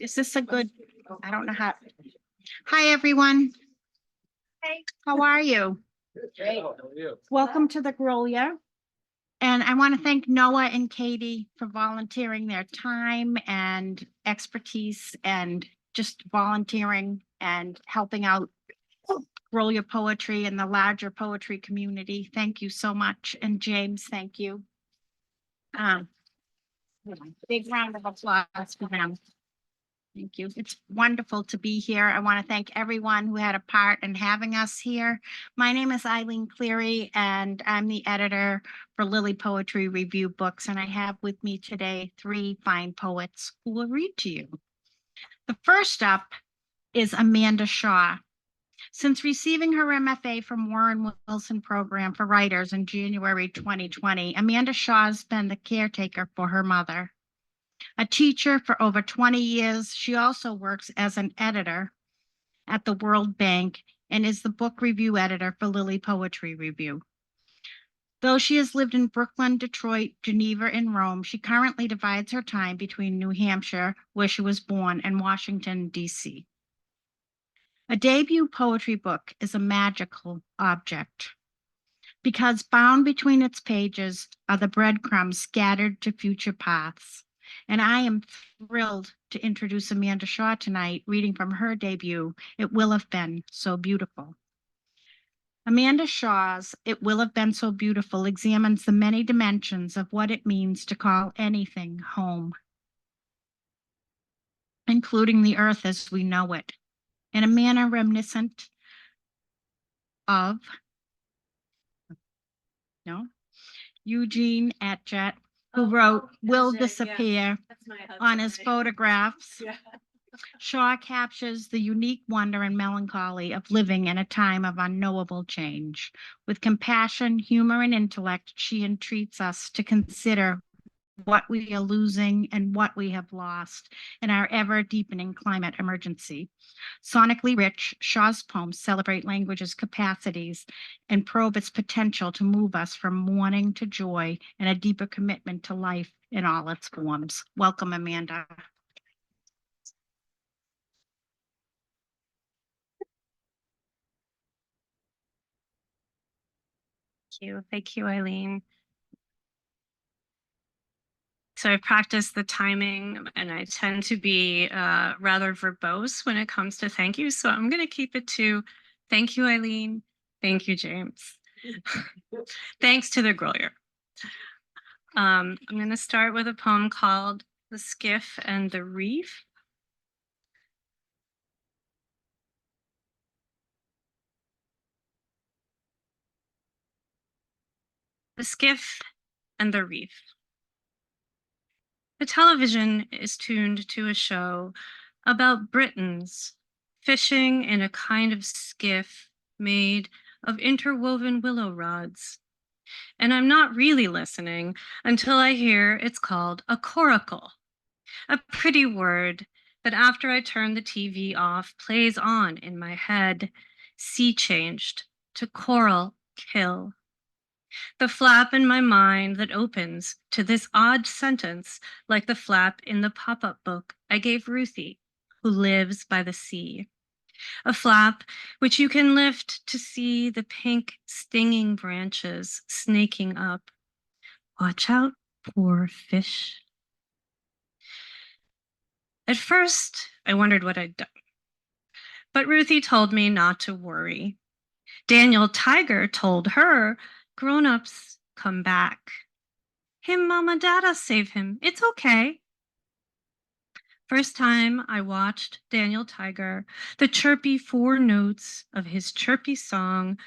Is this a good, I don't know how. Hi, everyone. Hey, how are you? Welcome to the Grolier. And I want to thank Noah and Katie for volunteering their time and expertise and just volunteering and helping out Grolier poetry and the larger poetry community. Thank you so much. And James, thank you. Big round of applause for them. Thank you. It's wonderful to be here. I want to thank everyone who had a part in having us here. My name is Eileen Cleary, and I'm the editor for Lily Poetry Review Books, and I have with me today 3 fine poets who will read to you. The first up is Amanda Shaw. Since receiving her MFA from Warren Wilson Program for Writers in January 2020, Amanda Shaw has been the caretaker for her mother. A teacher for over 20 years, she also works as an editor at the World Bank and is the book review editor for Lily Poetry Review. Though she has lived in Brooklyn, Detroit, Geneva, and Rome, she currently divides her time between New Hampshire, where she was born, and Washington, D.C. A debut poetry book is a magical object because bound between its pages are the breadcrumbs scattered to future paths. And I am thrilled to introduce Amanda Shaw tonight, reading from her debut, It Will Have Been So Beautiful. Amanda Shaw's It Will Have Been So Beautiful examines the many dimensions of what it means to call anything home, including the earth as we know it, in a manner reminiscent of Eugene Atget, who wrote Will Disappear on his photographs. Yeah. Shaw captures the unique wonder and melancholy of living in a time of unknowable change. With compassion, humor, and intellect, she entreats us to consider what we are losing and what we have lost in our ever-deepening climate emergency. Sonically rich, Shaw's poems celebrate language's capacities and probe its potential to move us from mourning to joy and a deeper commitment to life in all its forms. Welcome, Amanda. Thank you, Eileen. So I practice the timing and I tend to be rather verbose when it comes to thank you. So I'm going to keep it to thank you, Eileen. Thank you, James. Thanks to the Grolier. I'm going to start with a poem called The Skiff and the Reef. The Skiff and the Reef. The television is tuned to a show about Britons fishing in a kind of skiff made of interwoven willow rods. And I'm not really listening until I hear it's called a coracle, a pretty word that after I turn the TV off plays on in my head, sea changed to coral kill. The flap in my mind that opens to this odd sentence like the flap in the pop-up book I gave Ruthie, who lives by the sea. A flap which you can lift to see the pink stinging branches snaking up. Watch out, poor fish. At first, I wondered what I'd done. But Ruthie told me not to worry. Daniel Tiger told her, grown-ups come back. Him, mama, dada save him. It's okay. First time I watched Daniel Tiger, the chirpy 4 notes of his chirpy song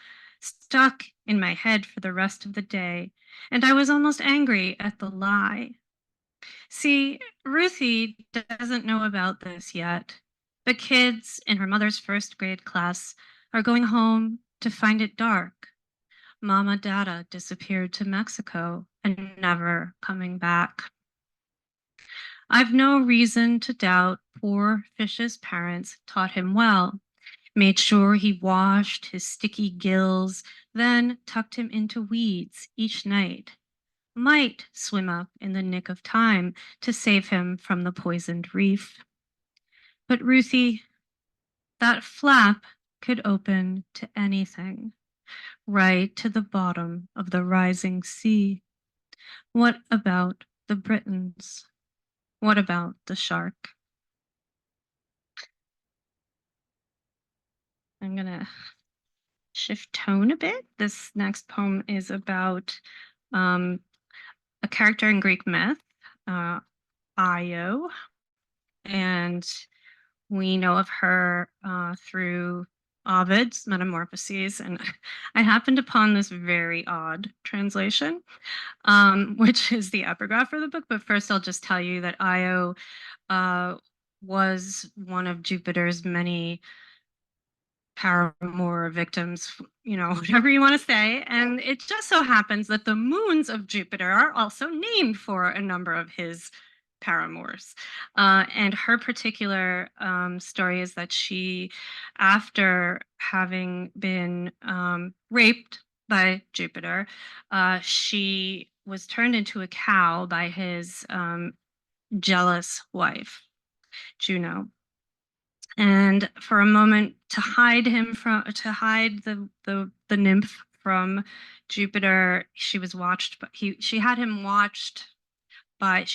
stuck in my head for the rest of the day, and I was almost angry at the lie. See, Ruthie doesn't know about this yet. The kids in her mother's 1st grade class are going home to find it dark. Mama Dada disappeared to Mexico and never coming back. I've no reason to doubt poor Fish's parents taught him well, made sure he washed his sticky gills, then tucked him into weeds each night. might swim up in the nick of time to save him from the poisoned reef. But Ruthie, that flap could open to anything, right to the bottom of the rising sea. What about the Britons? What about the shark? I'm gonna shift tone a bit. This next poem is about a character in Greek myth, Io, and we know of her through Ovid's Metamorphoses, and I happened upon this very odd translation, which is the epigraph for the book. But first, I'll just tell you that Io was one of Jupiter's many paramour victims, whatever you want to say. And it just so happens that the moons of Jupiter are also named for a number of his paramours. And her particular story is that she, after having been raped by Jupiter, she was turned into a cow by his jealous wife, Juno. And for a moment, to hide the nymph from Jupiter, she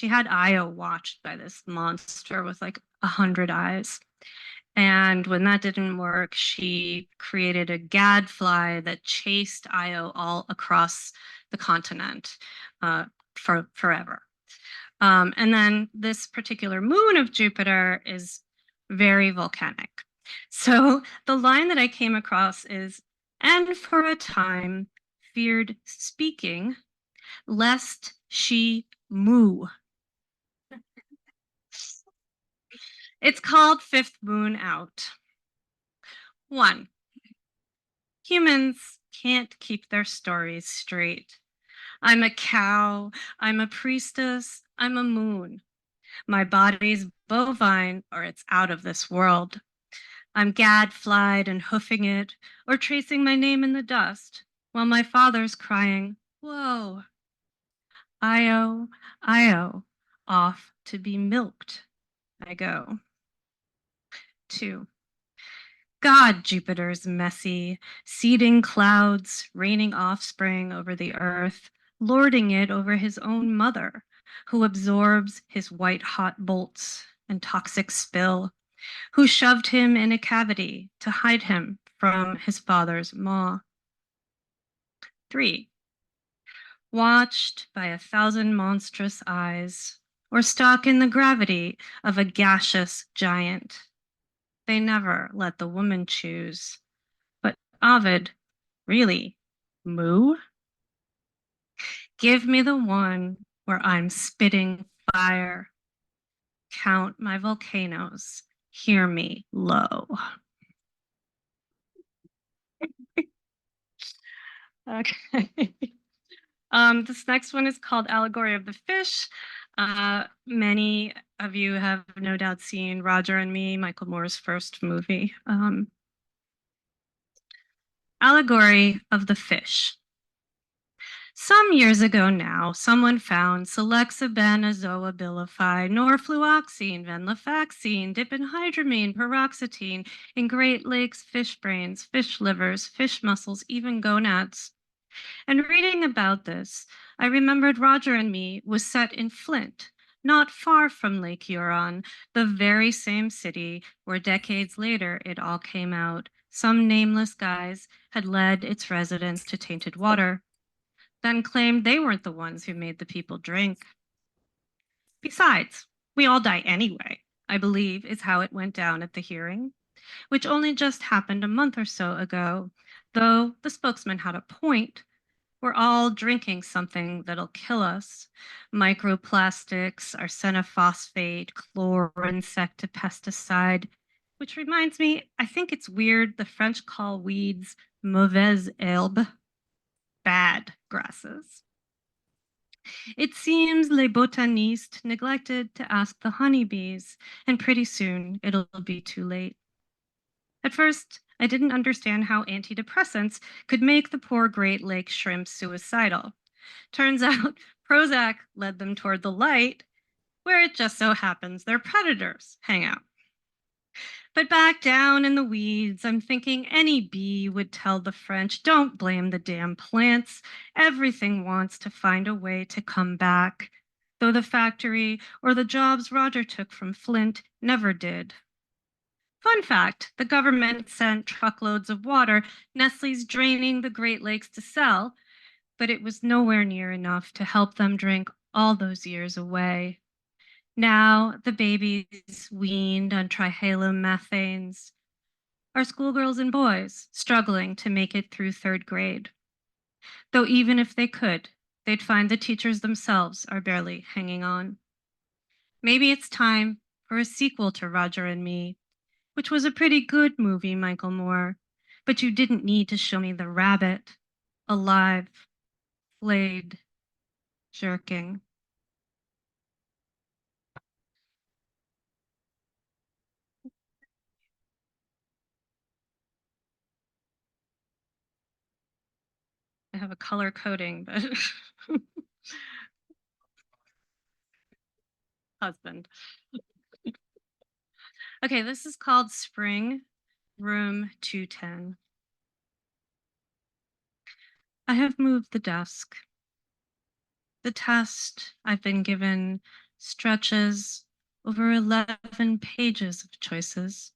had Io watched by this monster with like 100 eyes. And when that didn't work, she created a gadfly that chased Io all across the continent for forever. And then this particular moon of Jupiter is very volcanic. So the line that I came across is, and for a time feared speaking, lest she moo. It's called Fifth Moon Out. 1. Humans can't keep their stories straight. I'm a cow, I'm a priestess, I'm a moon. My body's bovine, or it's out of this world. I'm gadflied and hoofing it, or tracing my name in the dust, while my father's crying, whoa. Io, Io, off to be milked I go. 2. God, Jupiter's messy, seeding clouds, raining offspring over the earth, lording it over his own mother, who absorbs his white-hot bolts and toxic spill, who shoved him in a cavity to hide him from his father's maw. 3. Watched by 1,000 monstrous eyes, or stuck in the gravity of a gaseous giant. They never let the woman choose. But Ovid, really, moo? Give me the one where I'm spitting fire. Count my volcanoes, hear me low. Okay. This next one is called Allegory of the Fish. Many of you have no doubt seen Roger and Me, Michael Moore's first movie. Allegory of the Fish. Some years ago now, someone found selexibenzolabilify, norfluoxetine, venlafaxine, diphenhydramine, paroxetine in Great Lakes fish brains, fish livers, fish muscles, even gonads. And reading about this, I remembered Roger and Me was set in Flint, not far from Lake Huron, the very same city where decades later it all came out. Some nameless guys had led its residents to tainted water, then claimed they weren't the ones who made the people drink. Besides, we all die anyway, I believe is how it went down at the hearing, which only just happened a month or so ago, though the spokesman had a point. We're all drinking something that'll kill us. Microplastics, arsenophosphate, chlorinsektipesticide, which reminds me, I think it's weird the French call weeds mauvaise herbe, bad grasses. It seems les botanistes neglected to ask the honeybees, and pretty soon it'll be too late. At first, I didn't understand how antidepressants could make the poor Great Lake shrimp suicidal. Turns out Prozac led them toward the light, where it just so happens their predators hang out. But back down in the weeds, I'm thinking any bee would tell the French, don't blame the damn plants. Everything wants to find a way to come back, though the factory or the jobs Roger took from Flint never did. Fun fact, the government sent truckloads of water, Nestle's draining the Great Lakes to sell, but it was nowhere near enough to help them drink all those years away. Now the babies weaned on trihalomethanes are schoolgirls and boys struggling to make it through third grade. Though even if they could, they'd find the teachers themselves are barely hanging on. Maybe it's time for a sequel to Roger and Me, which was a pretty good movie, Michael Moore, but you didn't need to show me the rabbit, alive, flayed, jerking. I have a color coding, but husband. Okay, this is called Spring, Room 210. I have moved the desk. The test I've been given stretches over 11 pages of choices.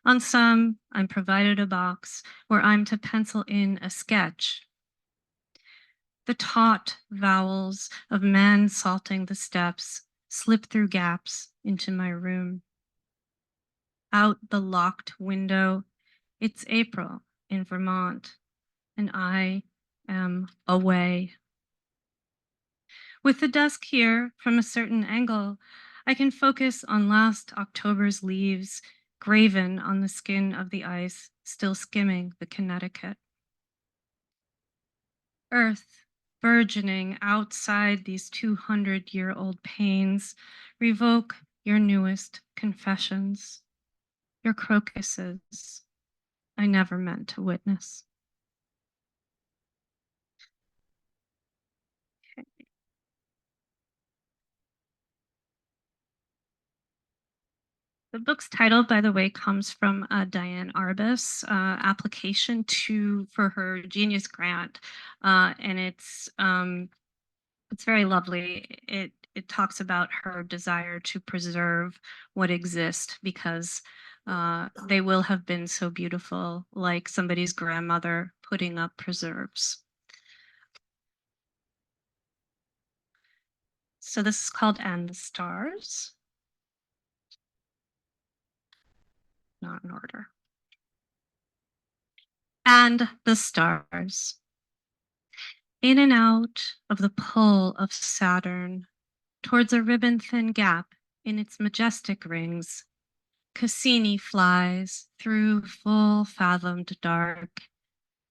On some, I'm provided a box where I'm to pencil in a sketch. The taut vowels of men salting the steps slip through gaps into my room. Out the locked window, it's April in Vermont, and I am away. With the desk here from a certain angle, I can focus on last October's leaves graven on the skin of the ice, still skimming the Connecticut. Earth, burgeoning outside these 200-year-old pains, revoke your newest confessions, your crocuses I never meant to witness. The book's title, by the way, comes from Diane Arbus' application for her Genius Grant, and it's very lovely. It talks about her desire to preserve what exists because they will have been so beautiful, like somebody's grandmother putting up preserves. So this is called And the Stars. Not in order. And the stars. In and out of the pull of Saturn, towards a ribbon-thin gap in its majestic rings, Cassini flies through full-fathomed dark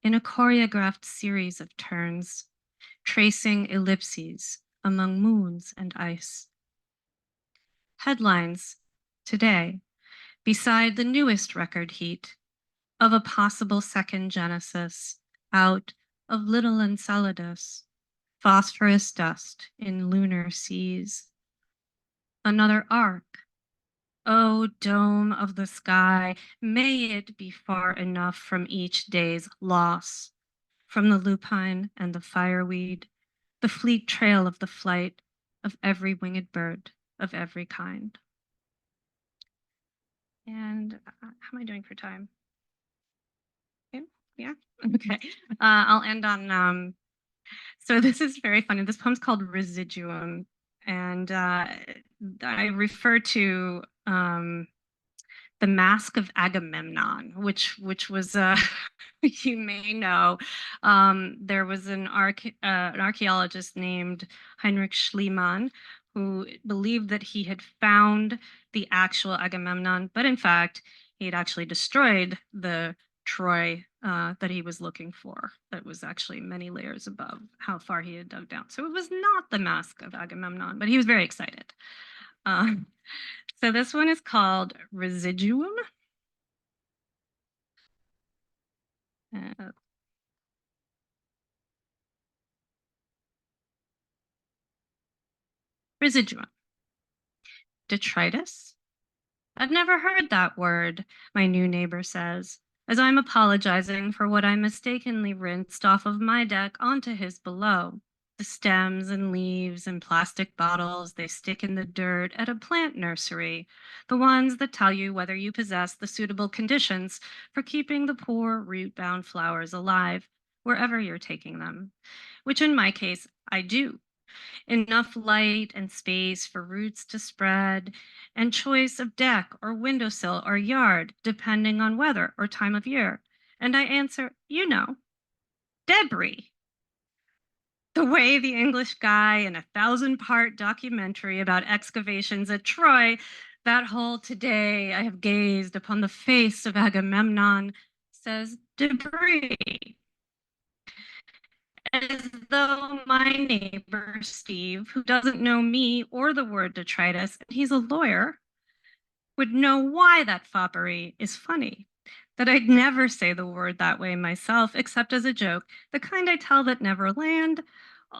in a choreographed series of turns, tracing ellipses among moons and ice. Headlines today, beside the newest record heat of a possible second genesis out of little Enceladus, phosphorus dust in lunar seas. Another arc. Oh, dome of the sky, may it be far enough from each day's loss, from the lupine and the fireweed, the fleet trail of the flight of every winged bird of every kind. And how am I doing for time? Yeah, okay. I'll end on, so this is very funny. This poem's called Residuum, and I refer to the Mask of Agamemnon, which was you may know, there was an archaeologist named Heinrich Schliemann who believed that he had found the actual Agamemnon, but in fact he had actually destroyed the Troy that he was looking for. That was actually many layers above how far he had dug down. So it was not the Mask of Agamemnon, but he was very excited. So this one is called Residuum. Residuum. Detritus? I've never heard that word, my new neighbor says, as I'm apologizing for what I mistakenly rinsed off of my deck onto his below. The stems and leaves and plastic bottles they stick in the dirt at a plant nursery, the ones that tell you whether you possess the suitable conditions for keeping the poor root-bound flowers alive wherever you're taking them, which in my case, I do. Enough light and space for roots to spread, and choice of deck or windowsill or yard, depending on weather or time of year. And I answer, debris. The way the English guy in a 1,000-part documentary about excavations at Troy, that whole today I have gazed upon the face of Agamemnon, says debris. As though my neighbor, Steve, who doesn't know me or the word detritus, and he's a lawyer, would know why that foppery is funny. That I'd never say the word that way myself, except as a joke, the kind I tell that never land.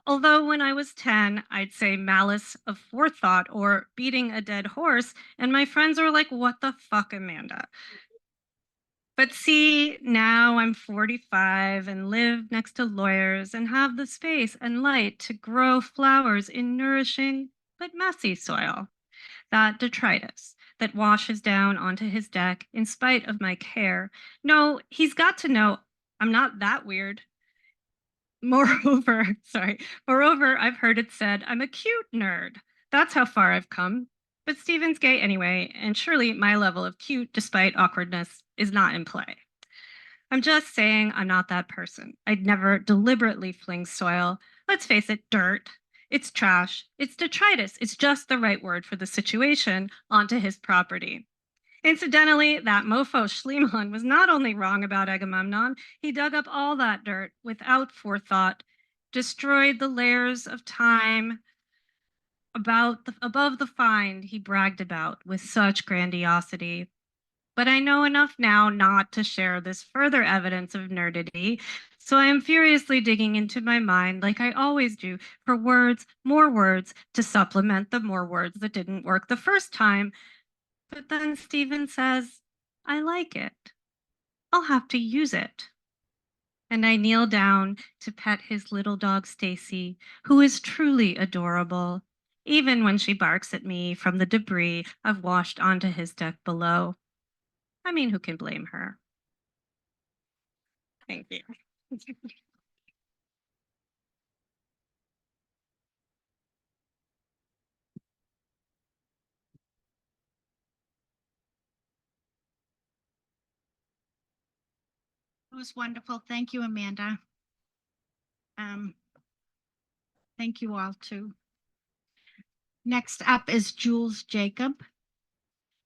Although when I was 10, I'd say malice of forethought or beating a dead horse, and my friends were like, what the fuck, Amanda? But see, now I'm 45 and live next to lawyers and have the space and light to grow flowers in nourishing but messy soil. That detritus that washes down onto his deck in spite of my care. No, he's got to know I'm not that weird. Moreover, I've heard it said I'm a cute nerd. That's how far I've come. But Steven's gay anyway, and surely my level of cute, despite awkwardness, is not in play. I'm just saying I'm not that person. I'd never deliberately fling soil. Let's face it, dirt. It's trash. It's detritus. It's just the right word for the situation onto his property. Incidentally, that mofo Schliemann was not only wrong about Agamemnon, he dug up all that dirt without forethought, destroyed the layers of time above the find he bragged about with such grandiosity. But I know enough now not to share this further evidence of nerdity, so I am furiously digging into my mind, like I always do, for words, more words, to supplement the more words that didn't work the first time. But then Stephen says, I like it. I'll have to use it. And I kneel down to pet his little dog Stacy, who is truly adorable, even when she barks at me from the debris I've washed onto his deck below. I mean, who can blame her? Thank you. It was wonderful. Thank you, Amanda. Thank you all too. Next up is Jules Jacob,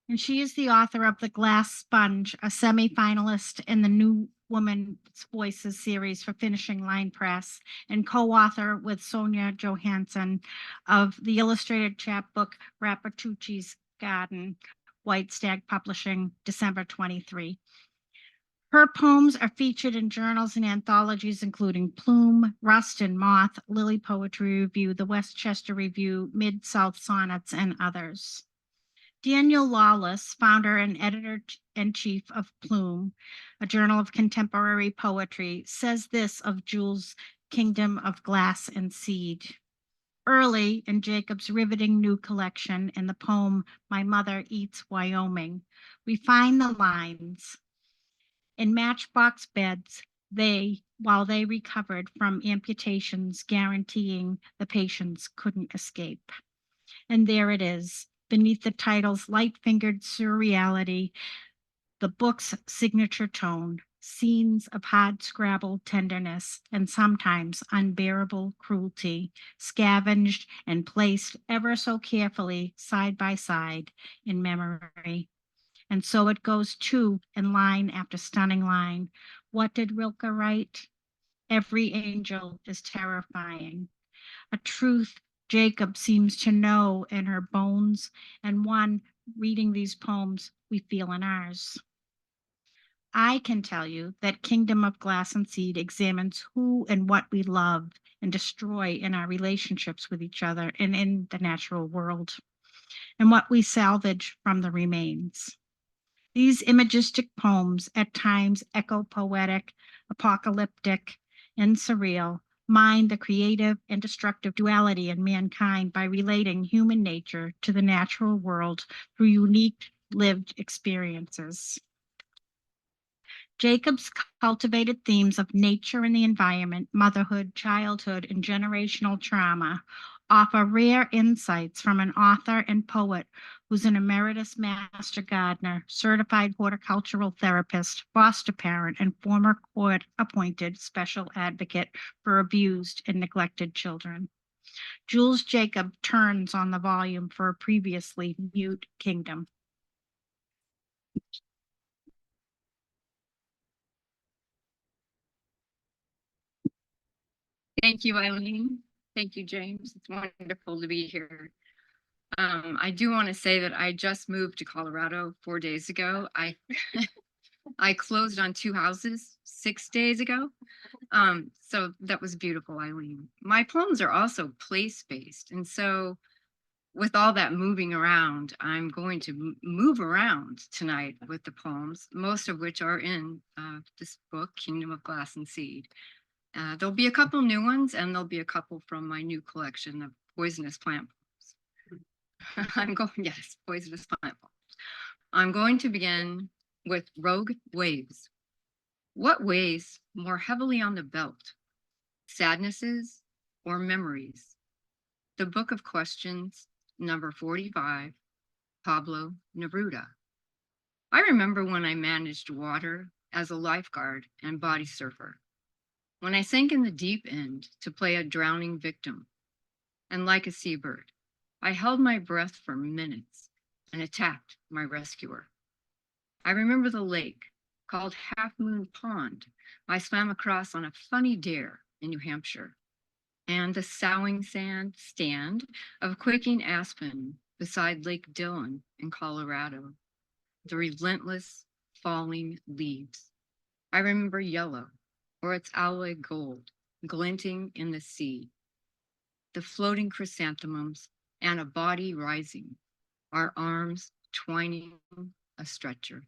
and she is the author of The Glass Sponge, a semi-finalist in the New Woman's Voices series for Finishing Line Press, and co-author with Sonja Johanson of the illustrated chapbook Rappaccini's Garden, White Stag Publishing, December 23. Her poems are featured in journals and anthologies including Plume, Rust and Moth, Lily Poetry Review, the Westchester Review, Mid-South Sonnets, and others. Daniel Lawless, founder and editor-in-chief of Plume, a journal of contemporary poetry, says this of Jules' Kingdom of Glass and Seed. Early in Jacob's riveting new collection, in the poem My Mother Eats Wyoming, we find the lines, in matchbox beds, while they recovered from amputations guaranteeing the patients couldn't escape. And there it is, beneath the titles Light-Fingered Surreality, the book's signature tone, scenes of hard-scrabbled tenderness and sometimes unbearable cruelty, scavenged and placed ever so carefully side by side in memory. And so it goes too, in line after stunning line. What did Rilke write? Every angel is terrifying. A truth Jacob seems to know in her bones, and one reading these poems we feel in ours. I can tell you that Kingdom of Glass and Seed examines who and what we love and destroy in our relationships with each other and in the natural world, and what we salvage from the remains. These imagistic poems, at times echo-poetic, apocalyptic, and surreal, mine the creative and destructive duality in mankind by relating human nature to the natural world through unique lived experiences. Jacob's cultivated themes of nature and the environment, motherhood, childhood, and generational trauma offer rare insights from an author and poet who's an emeritus master gardener, certified horticultural therapist, foster parent, and former court-appointed special advocate for abused and neglected children. Jules Jacob turns on the volume for a previously mute kingdom. Thank you, Eileen. Thank you, James. It's wonderful to be here. I do want to say that I just moved to Colorado 4 days ago. I I closed on 2 houses 6 days ago. So that was beautiful, Eileen. My poems are also place-based. And so with all that moving around, I'm going to move around tonight with the poems, most of which are in this book, Kingdom of Glass and Seed. There'll be a couple new ones, and there'll be a couple from my new collection of poisonous plant poems. Yes, poisonous plant poems. I'm going to begin with Rogue Waves. What weighs more heavily on the belt? Sadnesses or memories? The Book of Questions, number 45, Pablo Neruda. I remember when I managed water as a lifeguard and body surfer. When I sank in the deep end to play a drowning victim, and like a seabird, I held my breath for minutes and attacked my rescuer. I remember the lake, called Half Moon Pond, I swam across on a funny dare in New Hampshire, and the soughing sand stand of quaking aspen beside Lake Dillon in Colorado, the relentless falling leaves. I remember yellow, or its alloy gold, glinting in the sea. The floating chrysanthemums and a body rising, our arms twining a stretcher.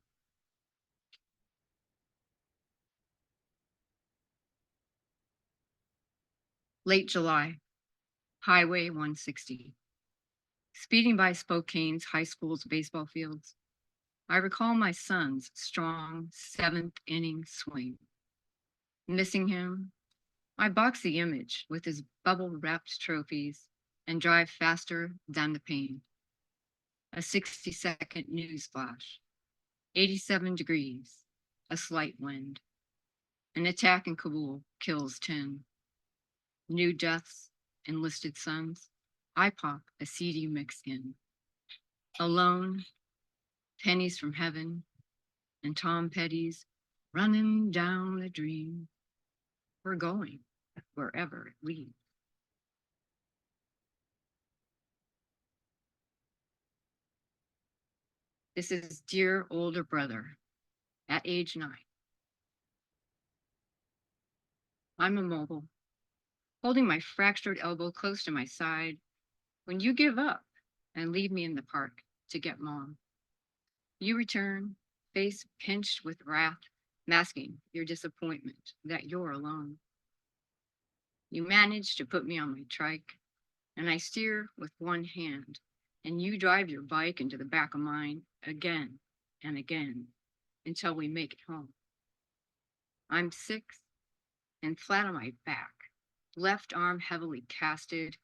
Late July, Highway 160. Speeding by Spokane's high school's baseball fields, I recall my son's strong 7th inning swing. Missing him, I box the image with his bubble-wrapped trophies and drive faster than the pain. A 60-second news flash, 87 degrees, a slight wind. An attack in Kabul kills 10. New deaths, enlisted sons. I pop a CD mix in. Alone, pennies from heaven, and Tom Petty's running down a dream. We're going wherever it leads. This is dear older brother at age 9. I'm immobile, holding my fractured elbow close to my side when you give up and leave me in the park to get mom. You return, face pinched with wrath, masking your disappointment that you're alone. You manage to put me on my trike, and I steer with one hand, and you drive your bike into the back of mine again and again until we make it home. I'm 6 and flat on my back, left arm heavily casted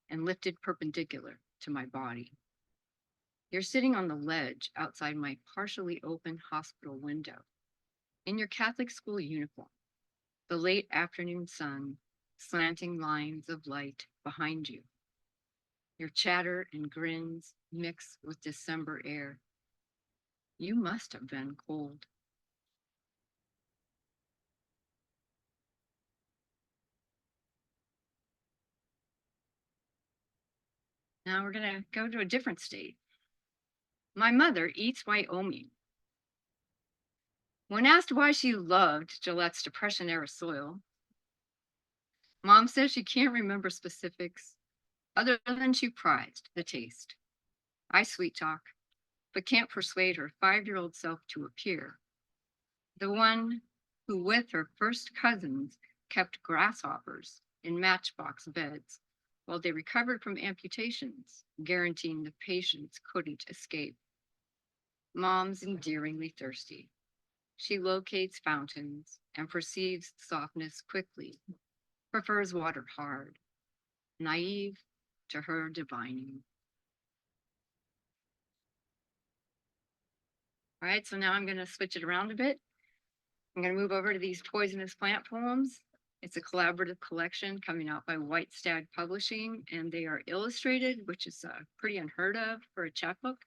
and lifted perpendicular to my body. You're sitting on the ledge outside my partially open hospital window in your Catholic school uniform, the late afternoon sun slanting lines of light behind you. Your chatter and grins mix with December air. You must have been cold. Now we're gonna go to a different state. My mother eats Wyoming. When asked why she loved Gillette's Depression era soil, Mom says she can't remember specifics other than she prized the taste. I sweet talk, but can't persuade her 5-year-old self to appear. The one who with her first cousins kept grasshoppers in matchbox beds while they recovered from amputations, guaranteeing the patients couldn't escape. Mom's endearingly thirsty. She locates fountains and perceives softness quickly, prefers water hard, naive to her divining. All right, so now I'm going to switch it around a bit. I'm going to move over to these poisonous plant poems. It's a collaborative collection coming out by White Stag Publishing, and they are illustrated, which is pretty unheard of for a chapbook.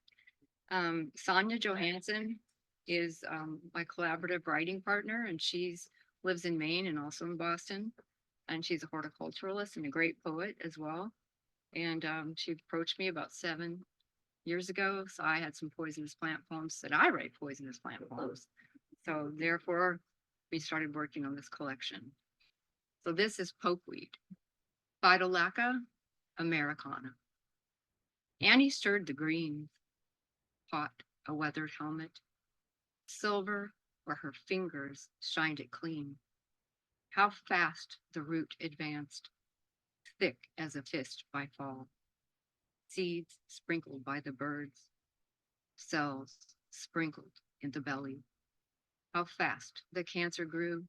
Sonja Johanson is my collaborative writing partner, and she's lives in Maine and also in Boston. And she's a horticulturalist and a great poet as well. And she approached me about 7 years ago. So I had some poisonous plant poems that I write poisonous plant poems. So therefore, we started working on this collection. So this is pokeweed, Phytolacca americana. Annie stirred the greens, pot a weathered helmet, silver where her fingers shined it clean. How fast the root advanced, thick as a fist by fall. Seeds sprinkled by the birds, cells sprinkled in the belly. How fast the cancer grew,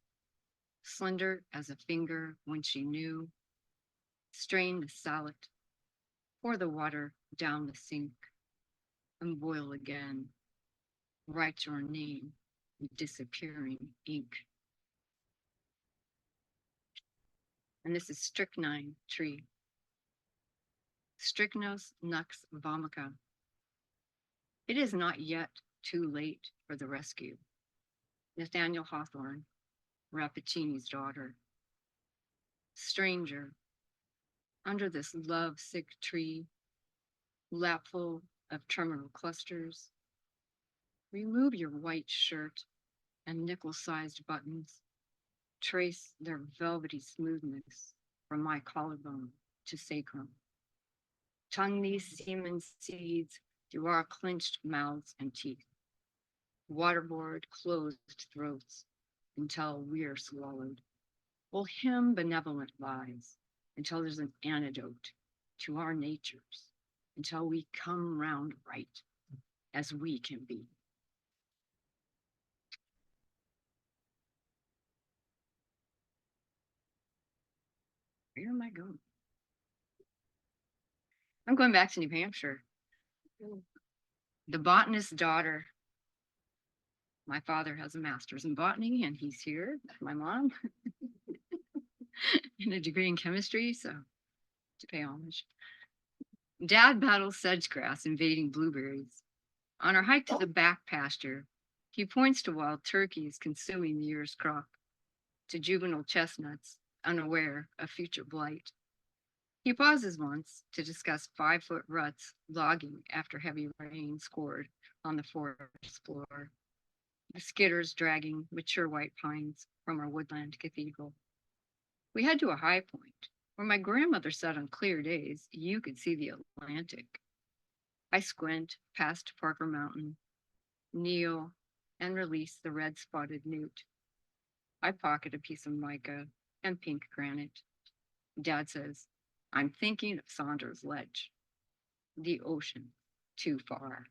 slender as a finger when she knew. Strain the salad, pour the water down the sink, and boil again. Write your name in disappearing ink. And this is strychnine tree. Strychnos nux vomica. It is not yet too late for the rescue. Nathaniel Hawthorne, Rappaccini's daughter. Stranger, under this love-sick tree, lapful of terminal clusters, remove your white shirt and nickel-sized buttons. Trace their velvety smoothness from my collarbone to sacrum. Tongue these semen seeds through our clenched mouths and teeth. Waterboard closed throats until we're swallowed. We'll hymn benevolent lies until there's an antidote to our natures, until we come round right as we can be. Where am I going? I'm going back to New Hampshire. The botanist's daughter. My father has a master's in botany, and he's here. My mom, and a degree in chemistry, so to pay homage. Dad battles sedgegrass invading blueberries. On our hike to the back pasture, he points to wild turkeys consuming the year's crop, to juvenile chestnuts, unaware of future blight. He pauses once to discuss 5-foot ruts logging after heavy rain scored on the forest floor. The skidders dragging mature white pines from our woodland cathedral. We head to a high point where my grandmother said on clear days you could see the Atlantic. I squint past Parker Mountain, kneel, and release the red-spotted newt. I pocket a piece of mica and pink granite. Dad says, I'm thinking of Saunders Ledge, the ocean too far.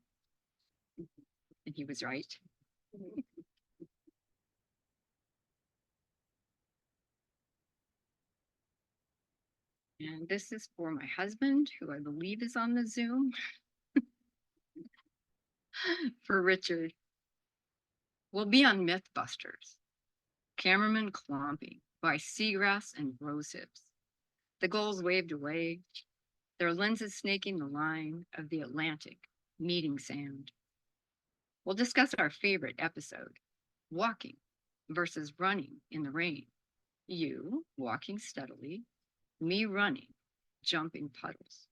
And he was right. And this is for my husband, who I believe is on the Zoom. For Richard. We'll be on Mythbusters. Cameraman clomping by seagrass and rosehips. The gulls waved away, their lenses snaking the line of the Atlantic, meeting sand. We'll discuss our favorite episode, walking versus running in the rain. You walking steadily, me running, jumping puddles.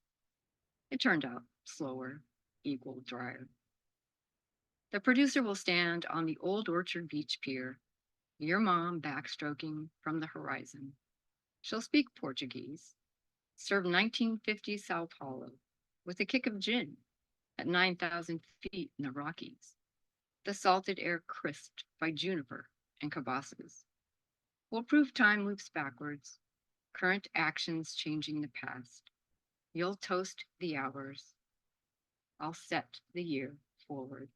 It turned out slower, equal drier. The producer will stand on the Old Orchard Beach Pier, your mom backstroking from the horizon. She'll speak Portuguese, serve 1950 Sao Paulo with a kick of gin at 9,000 feet in the Rockies, the salted air crisped by juniper and cabasas. We'll prove time loops backwards, current actions changing the past. You'll toast the hours. I'll set the year forward.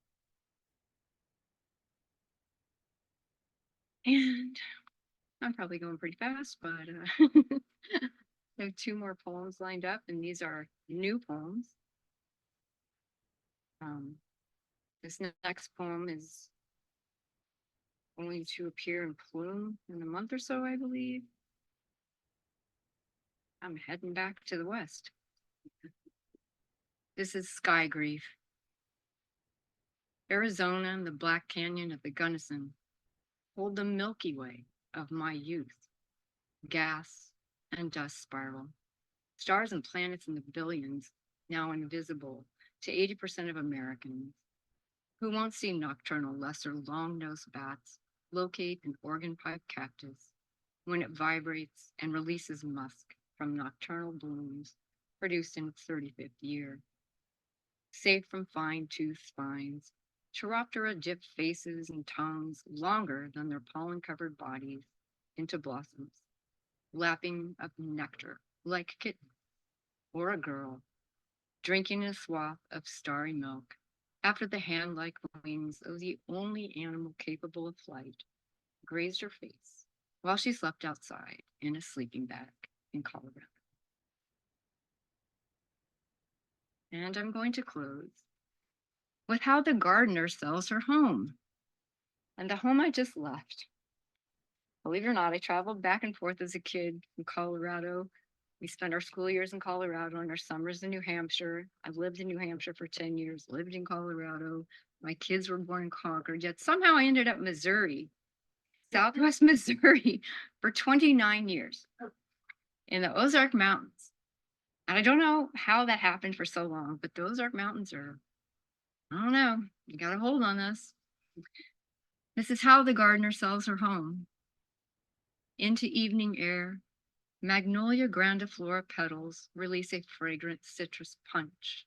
And I'm probably going pretty fast, but I have two more poems lined up, and these are new poems. This next poem is going to appear in Plume in a month or so, I believe. I'm heading back to the West. This is Sky Grief. Arizona and the Black Canyon of the Gunnison hold the Milky Way of my youth. Gas and dust spiral. Stars and planets in the billions, now invisible to 80% of Americans, who won't see nocturnal lesser long-nosed bats locate an organ pipe cactus when it vibrates and releases musk from nocturnal blooms produced in its 35th year. Safe from fine-toothed spines, Chiroptera dip faces and tongues longer than their pollen-covered bodies into blossoms, lapping up nectar like a kitten or a girl, drinking a swath of starry milk after the hand-like wings of the only animal capable of flight grazed her face while she slept outside in a sleeping bag in Colorado. And I'm going to close with how the gardener sells her home. And the home I just left. Believe it or not, I traveled back and forth as a kid from Colorado. We spent our school years in Colorado and our summers in New Hampshire. I lived in New Hampshire for 10 years, lived in Colorado. My kids were born in Concord, yet somehow I ended up in Missouri, Southwest Missouri, for 29 years in the Ozark Mountains. And I don't know how that happened for so long, but the Ozark Mountains are, I don't know, you got to hold on this. This is how the gardener sells her home. Into evening air, Magnolia grandiflora petals release a fragrant citrus punch.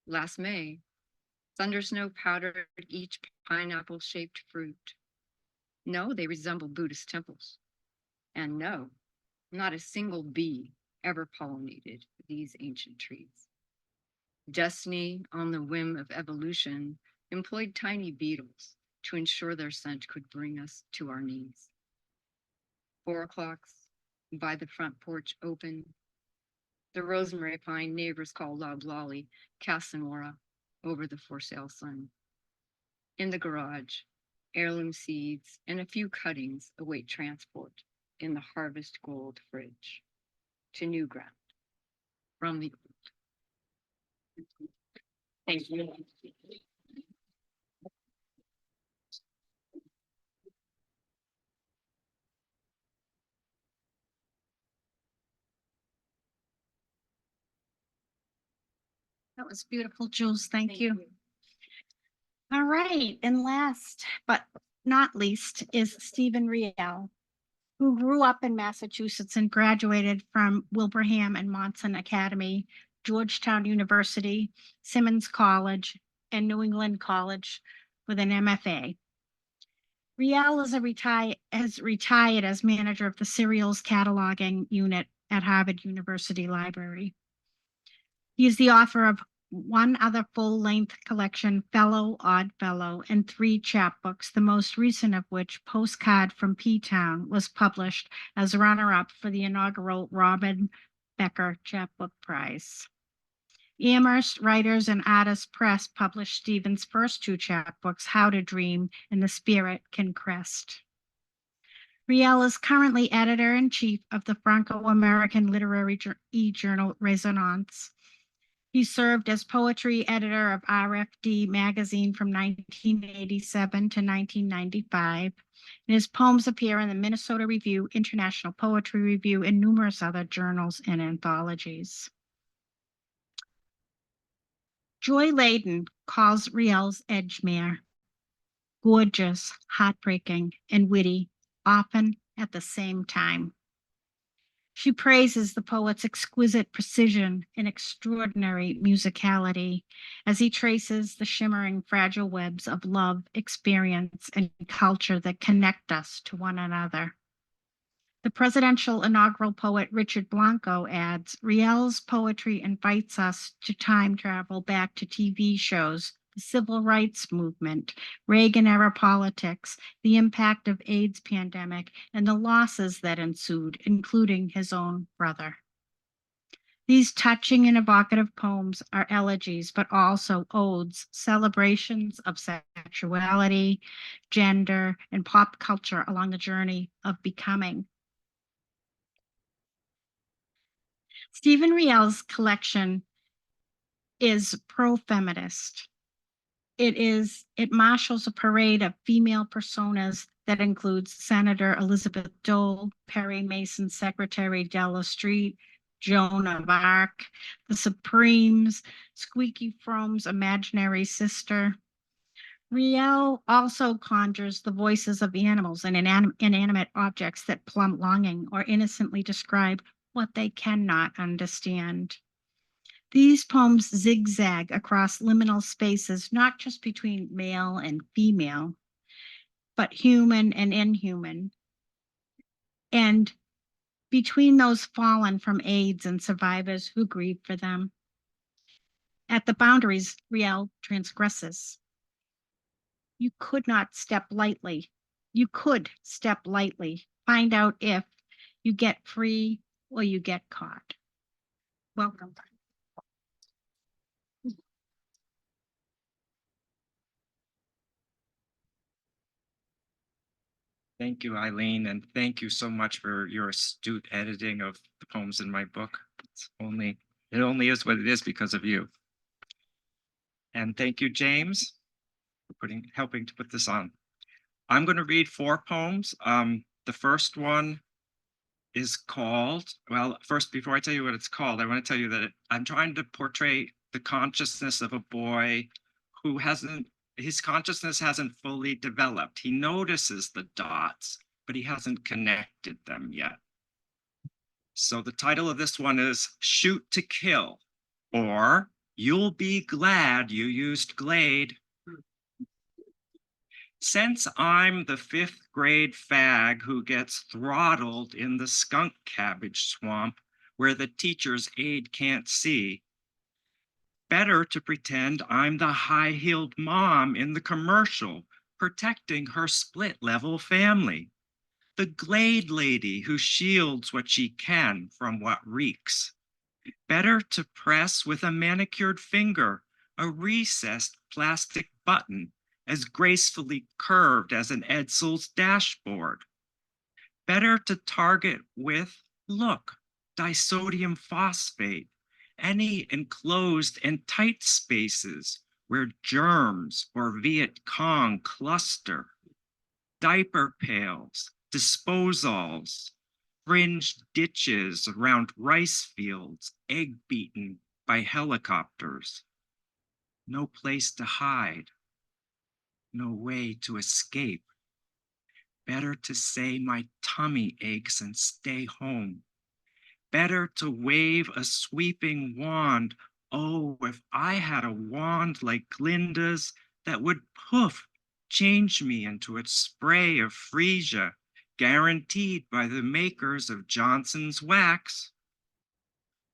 Last May, thundersnow powdered each pineapple-shaped fruit. No, they resemble Buddhist temples. And no, not a single bee ever pollinated these ancient trees. Destiny, on the whim of evolution, employed tiny beetles to ensure their scent could bring us to our knees. 4 o'clocks, by the front porch open, the rosemary pine neighbors call loblolly casts an aura over the for sale sun. In the garage, heirloom seeds and a few cuttings await transport in the harvest gold fridge to new ground from the old. Thank you. That was beautiful, Jules. Thank you. All right. And last but not least is Stephen Riel, who grew up in Massachusetts and graduated from Wilbraham and Monson Academy, Georgetown University, Simmons College, and New England College with an MFA. Riel is has retired as manager of the serials cataloging unit at Harvard University Library. He is the author of one other full-length collection, Fellow, Oddfellow, and 3 chapbooks, the most recent of which, Postcard from P-Town, was published as runner-up for the inaugural Robin Becker Chapbook Prize. Amherst Writers and Artists Press published Stephen's first 2 chapbooks, How to Dream and The Spirit Can Crest. Riel is currently editor-in-chief of the Franco-American literary e-journal Résonance. He served as poetry editor of RFD magazine from 1987 to 1995, and his poems appear in the Minnesota Review, International Poetry Review, and numerous other journals and anthologies. Joy Layden calls Riel's Edgemere gorgeous, heartbreaking, and witty, often at the same time. She praises the poet's exquisite precision and extraordinary musicality as he traces the shimmering, fragile webs of love, experience, and culture that connect us to one another. The presidential inaugural poet Richard Blanco adds, Riel's poetry invites us to time travel back to TV shows, the civil rights movement, Reagan-era politics, the impact of AIDS pandemic, and the losses that ensued, including his own brother. These touching and evocative poems are elegies, but also odes, celebrations of sexuality, gender, and pop culture along the journey of becoming. Stephen Riel's collection is pro-feminist. It marshals a parade of female personas that includes Senator Elizabeth Dole, Perry Mason Secretary Della Street, Joan of Arc, the Supremes, Squeaky Frome's imaginary sister. Riel also conjures the voices of animals and inanimate objects that plumb longing or innocently describe what they cannot understand. These poems zigzag across liminal spaces, not just between male and female, but human and inhuman, and between those fallen from AIDS and survivors who grieve for them. At the boundaries, Riel transgresses. You could not step lightly. You could step lightly. Find out if you get free or you get caught. Welcome. Thank you, Eileen, and thank you so much for your astute editing of the poems in my book. It only is what it is because of you. And thank you, James, for helping to put this on. I'm going to read 4 poems. The first one is called, well, first, before I tell you what it's called, I want to tell you that I'm trying to portray the consciousness of a boy who his consciousness hasn't fully developed. He notices the dots, but he hasn't connected them yet. So the title of this one is Shoot to Kill, or You'll Be Glad You Used Glade. Since I'm the 5th grade fag who gets throttled in the skunk cabbage swamp where the teacher's aide can't see, better to pretend I'm the high-heeled mom in the commercial protecting her split-level family, the Glade lady who shields what she can from what reeks. Better to press with a manicured finger a recessed plastic button as gracefully curved as an Edsel's dashboard. Better to target with, look, disodium phosphate, any enclosed and tight spaces where germs or Viet Cong cluster, diaper pails, disposals, fringed ditches around rice fields, egg beaten by helicopters. No place to hide, no way to escape. Better to say my tummy aches and stay home. Better to wave a sweeping wand. Oh, if I had a wand like Glinda's that would poof, change me into a spray of freesia, guaranteed by the makers of Johnson's wax.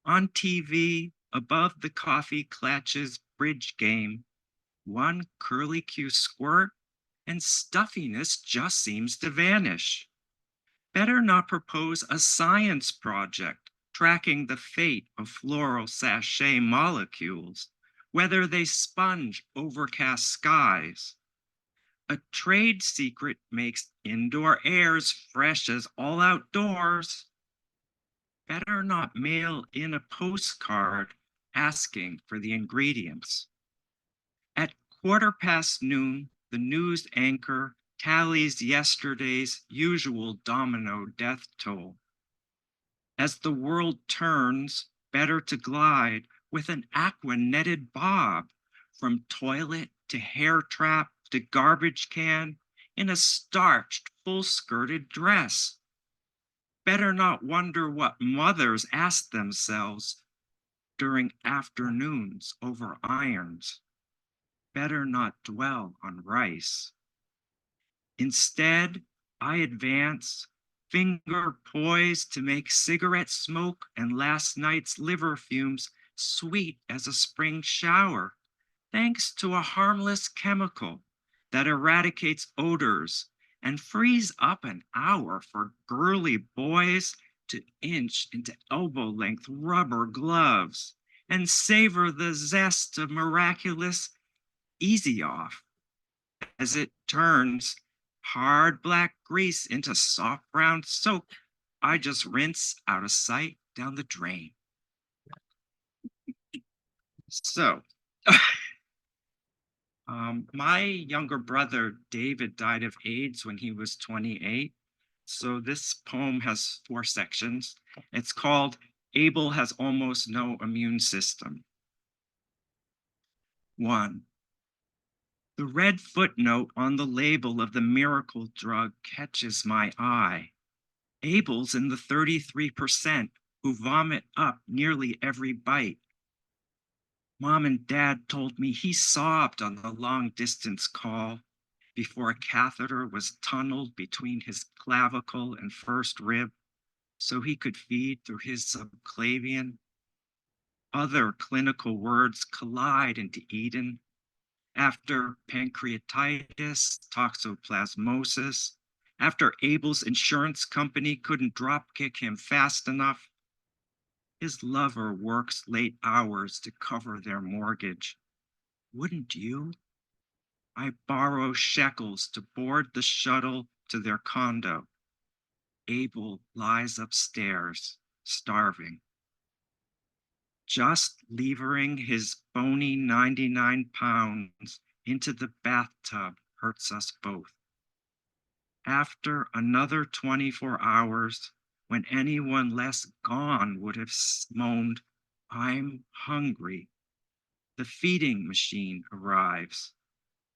On TV, above the coffee clutch's bridge game, one curly-Q squirt and stuffiness just seems to vanish. Better not propose a science project tracking the fate of floral sachet molecules, whether they sponge overcast skies. A trade secret makes indoor airs fresh as all outdoors. Better not mail in a postcard asking for the ingredients. At noon, the news anchor tallies yesterday's usual domino death toll. As the world turns, better to glide with an aqua-netted bob from toilet to hair trap to garbage can in a starched full-skirted dress. better not wonder what mothers ask themselves during afternoons over irons. Better not dwell on rice. Instead, I advance, finger poised to make cigarette smoke and last night's liver fumes sweet as a spring shower, thanks to a harmless chemical that eradicates odors and frees up an hour for girly boys to inch into elbow-length rubber gloves and savor the zest of miraculous easy off as it turns hard black grease into soft brown soap I just rinse out of sight down the drain. So, my younger brother David died of AIDS when he was 28. So this poem has 4 sections. It's called Abel Has Almost No Immune System. 1. The red footnote on the label of the miracle drug catches my eye. Abel's in the 33% who vomit up nearly every bite. Mom and Dad told me he sobbed on the long distance call before a catheter was tunneled between his clavicle and first rib so he could feed through his subclavian. Other clinical words collide into Eden. After pancreatitis, toxoplasmosis, after Abel's insurance company couldn't dropkick him fast enough, his lover works late hours to cover their mortgage. Wouldn't you? I borrow shekels to board the shuttle to their condo. Abel lies upstairs, starving. Just levering his bony 99 pounds into the bathtub hurts us both. After another 24 hours, when anyone less gone would have moaned, I'm hungry, the feeding machine arrives.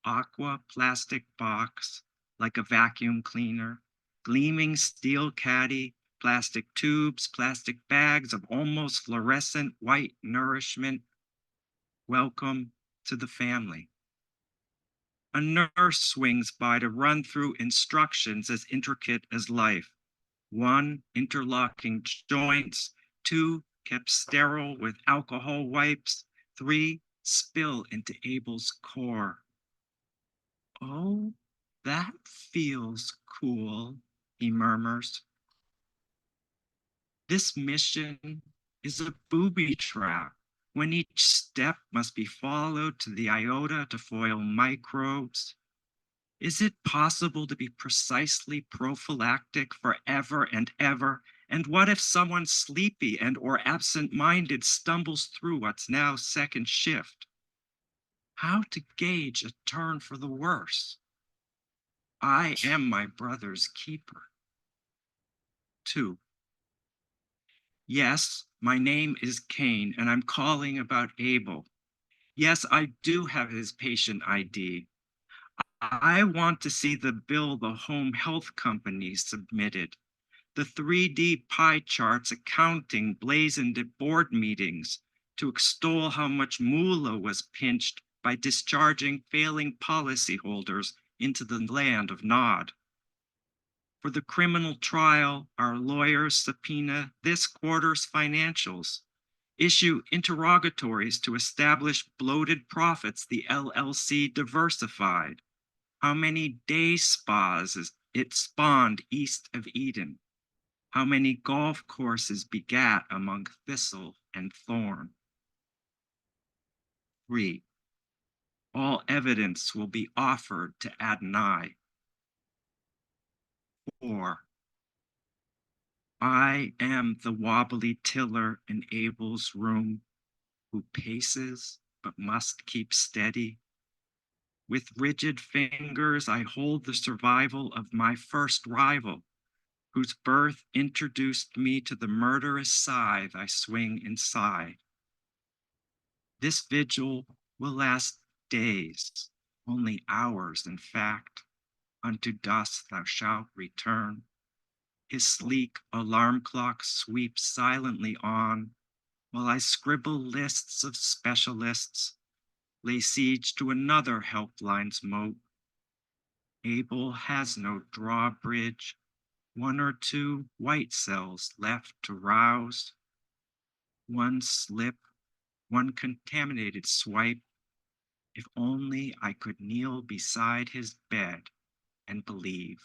Aqua plastic box, like a vacuum cleaner, gleaming steel caddy, plastic tubes, plastic bags of almost fluorescent white nourishment. Welcome to the family. A nurse swings by to run through instructions as intricate as life. 1, interlocking joints. 2, kept sterile with alcohol wipes. 3, spill into Abel's core. Oh, that feels cool, he murmurs. This mission is a booby trap when each step must be followed to the iota to foil microbes. Is it possible to be precisely prophylactic forever and ever? And what if someone sleepy and or absent-minded stumbles through what's now second shift? How to gauge a turn for the worse? I am my brother's keeper. 2. Yes, my name is Cain, and I'm calling about Abel. Yes, I do have his patient ID. I want to see the bill the home health company submitted, the 3D pie charts accounting blazoned at board meetings to extol how much moolah was pinched by discharging failing policyholders into the land of Nod. For the criminal trial, our lawyers subpoena this quarter's financials, issue interrogatories to establish bloated profits the LLC diversified, how many day spas it spawned east of Eden, how many golf courses begat among thistle and thorn. 3. All evidence will be offered to Adonai. 4. I am the wobbly tiller in Abel's room who paces but must keep steady. With rigid fingers, I hold the survival of my first rival, whose birth introduced me to the murderous scythe I swing inside. This vigil will last days, only hours in fact. Unto dust thou shalt return. His sleek alarm clock sweeps silently on while I scribble lists of specialists, lay siege to another helpline's moat. Abel has no drawbridge, one or two white cells left to rouse. One slip, one contaminated swipe. If only I could kneel beside his bed and believe.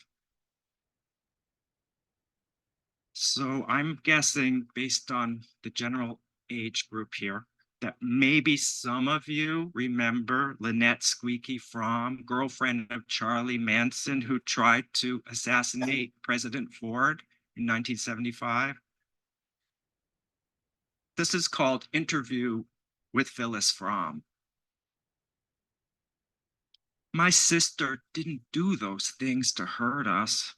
So I'm guessing, based on the general age group here, that maybe some of you remember Lynette Squeaky Fromm, girlfriend of Charlie Manson, who tried to assassinate President Ford in 1975. This is called Interview with Phyllis Fromm. My sister didn't do those things to hurt us.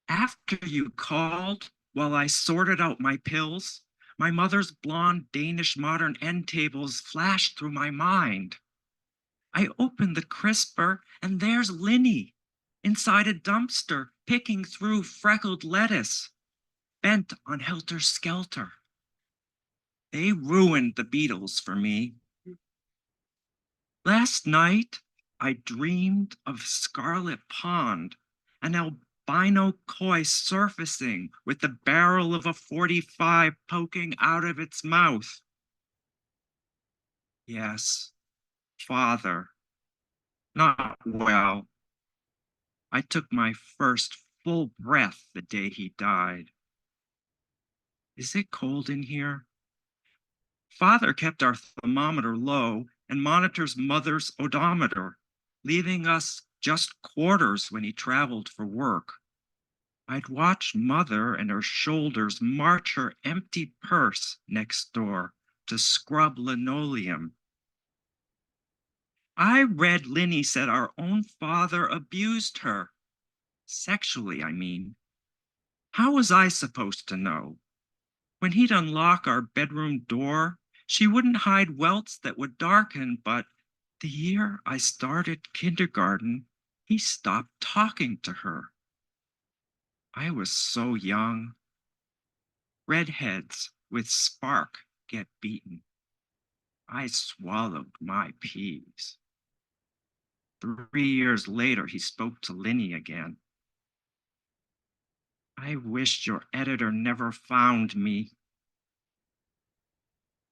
After you called, while I sorted out my pills, my mother's blonde Danish modern end tables flashed through my mind. I opened the crisper and there's Linny inside a dumpster picking through freckled lettuce, bent on helter-skelter. They ruined the Beatles for me. Last night, I dreamed of Scarlet Pond, an albino koi surfacing with the barrel of a 45 poking out of its mouth. Yes, father, not well. I took my first full breath the day he died. Is it cold in here? Father kept our thermometer low and monitors mother's odometer, leaving us just quarters when he traveled for work. I'd watch mother and her shoulders march her empty purse next door to scrub linoleum. I read Linny said our own father abused her. Sexually, I mean. How was I supposed to know? When he'd unlock our bedroom door, she wouldn't hide welts that would darken, but the year I started kindergarten, he stopped talking to her. I was so young. Redheads with spark get beaten. I swallowed my peas. 3 years later, he spoke to Linny again. I wished your editor never found me.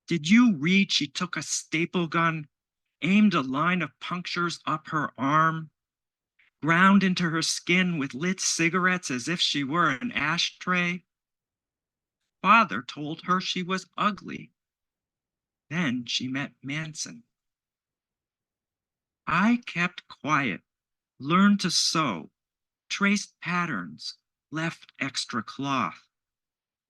Did you read she took a staple gun, aimed a line of punctures up her arm, ground into her skin with lit cigarettes as if she were an ashtray? Father told her she was ugly. Then she met Manson. I kept quiet, learned to sew, traced patterns, left extra cloth.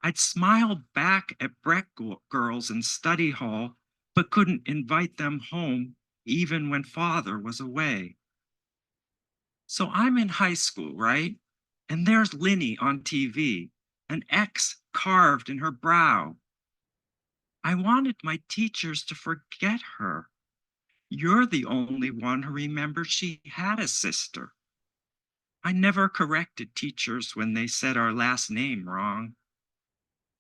I'd smile back at Breck girls in study hall, but couldn't invite them home even when father was away. So I'm in high school, right? And there's Linny on TV, an X carved in her brow. I wanted my teachers to forget her. You're the only one who remembers she had a sister. I never corrected teachers when they said our last name wrong.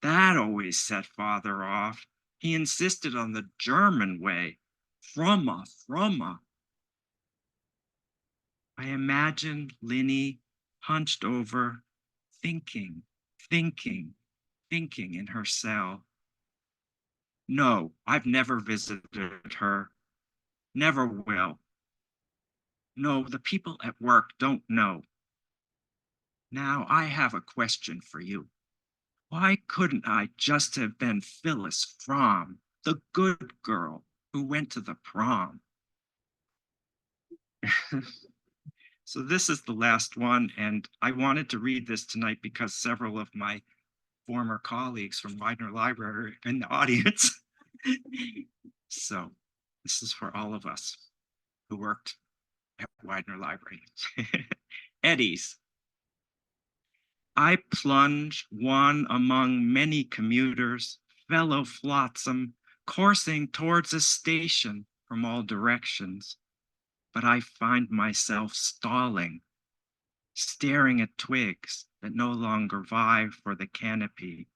That always set father off. He insisted on the German way, Fromma, Fromma. I imagined Linny hunched over, thinking in her cell. No, I've never visited her. Never will. No, the people at work don't know. Now I have a question for you. Why couldn't I just have been Phyllis Fromm, the good girl who went to the prom? So this is the last one, and I wanted to read this tonight because several of my former colleagues from Widener Library are in the audience. So this is for all of us who worked at Widener Library. Eddies. I plunge one among many commuters, fellow flotsam, coursing towards a station from all directions, but I find myself stalling. staring at twigs that no longer vie for the canopy,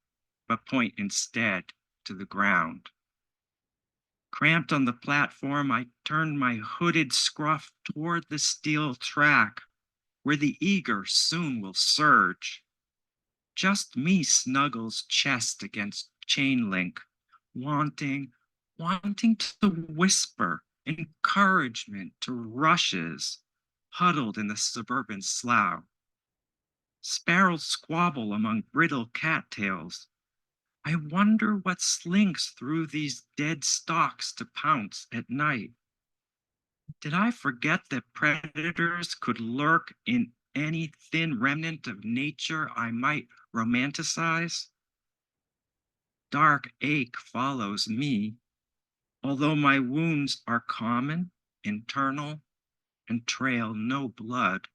but point instead to the ground. Cramped on the platform, I turned my hooded scruff toward the steel track, where the eager soon will surge. Just me snuggles chest against chain link, wanting to whisper encouragement to rushes huddled in the suburban slough. Sparrows squabble among brittle cattails. I wonder what slinks through these dead stalks to pounce at night. Did I forget that predators could lurk in any thin remnant of nature I might romanticize? Dark ache follows me, although my wounds are common, internal, and trail no blood.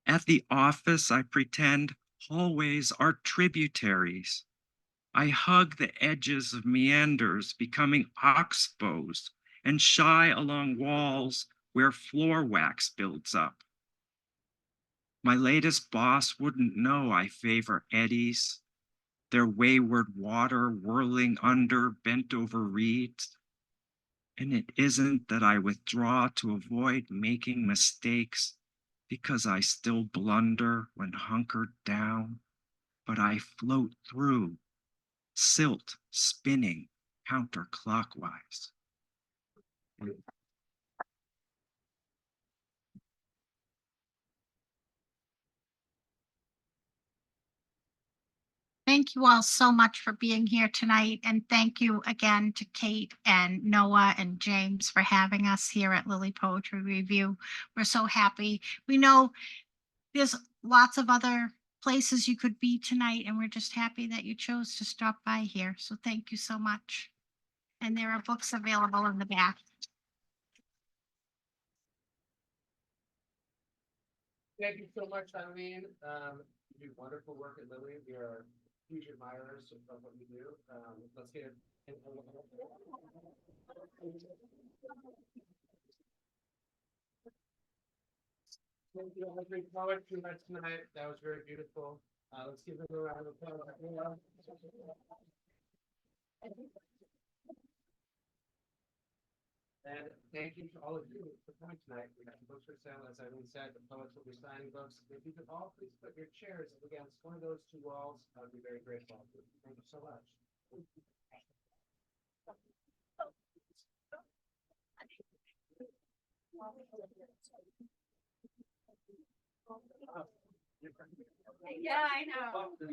At the office, I pretend hallways are tributaries. I hug the edges of meanders, becoming oxbows, and shy along walls where floor wax builds up. My latest boss wouldn't know I favor eddies, their wayward water whirling under bent over reeds. And it isn't that I withdraw to avoid making mistakes because I still blunder when hunkered down, but I float through, silt spinning counterclockwise. Thank you all so much for being here tonight. And thank you again to Kate and Noah and James for having us here at Lily Poetry Review. We're so happy. We know there's lots of other places you could be tonight, and we're just happy that you chose to stop by here. So thank you so much. And there are books available in the back. Thank you so much, Eileen. You do wonderful work at Lily. We are huge admirers of what you do. Let's get it. Thank you, all great poetry tonight. That was very beautiful. Let's give them a round of applause. And thank you to all of you for coming tonight. We got the books for sale, as Eileen said. The poets will be signing books. If you could all please put your chairs against one of those two walls, I would be very grateful. Thank you so much. Yeah, I know.